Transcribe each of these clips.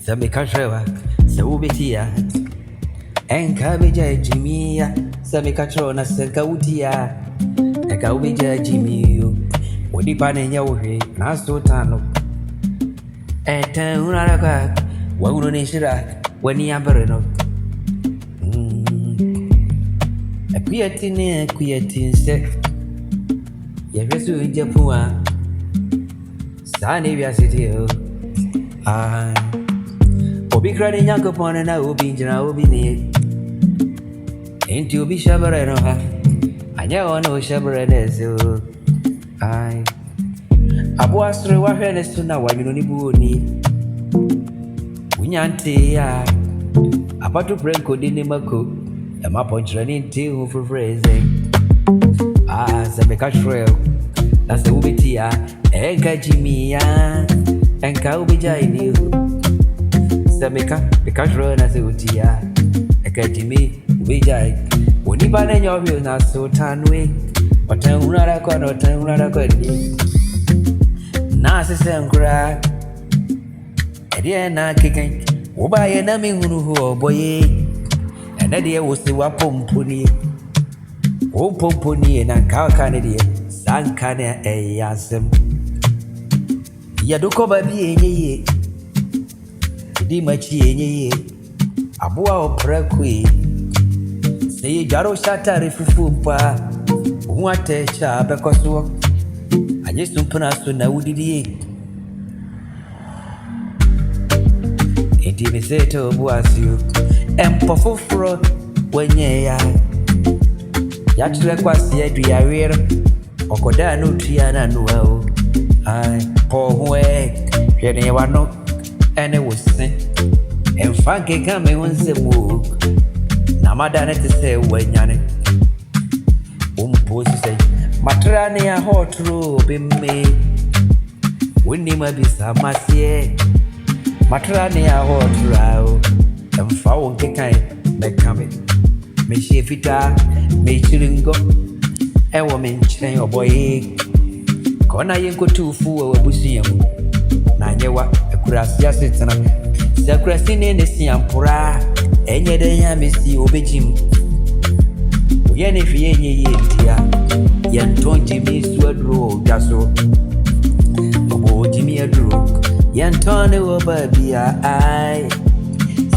Sabe cachorra, seu betia, encabeja Jimmy, sabe cachorra, seca utia, encabeja Jimmy, o di panenya uhe, nasotano, unaraka, wauno nishira, wani ambereno. A quietin set, Yavesu in Japua, Sani Viasitio. Obi crying young upon and I will be in I will be near. Ain't you be shabareno? I know no shabarenes. I was through what headless to now. Why you don't need Winyantia about to break Codinimako, a map on training till for phrasing. Sabeka Trail, that's the Ubitia, Enka Jimmy, and Kaubija in you. Sabeka, the Cashron as a Utia, Eka Jimmy, Vijay, when you ban your view, not so tanway, or Tanuraka or Tanuraka. Nasa Sam crack, Ediana kicking, Oba enemy who boy, and Edia was the wapum pony. O Pomponi and a cow canadian, San Cana a yasem. Yaduko baby in ye, Dimachi in ye, Abua o prequi. Say Jaro Shatari Fufupa, what a chap because I just don't pronounce to know did ye. Intimisator was you, and Pofofro when ye are. Yatule kwasi edu ya wero okoda no tuana no well ai po hwe hwene wano ene wose emfanke kame wonse mu na madane te se wanyane umposi se matrane ya hotro bimme woni mabisa masie matrane ya hotro emfa wonke kan mekame me shefita me chiringo ewo me nchen oboye kona yenko tufu we busiam na nyewa ekurasia setena sekurasi ne nesiampura enye de nya mesi obejim oye ne hwie enye yentia yentonji mi suadro jaso obo jimi adro yentone wo babia ai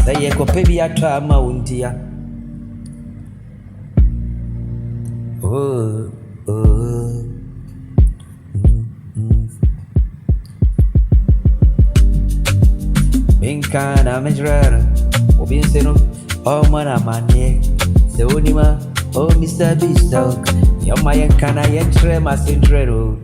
saye ko pebi atwa ma untia. Minkana Majrana, Obinseno, oh Manamani, Seunima, oh Mr. Bistok, Yomayan Kana Yentre Masindrero,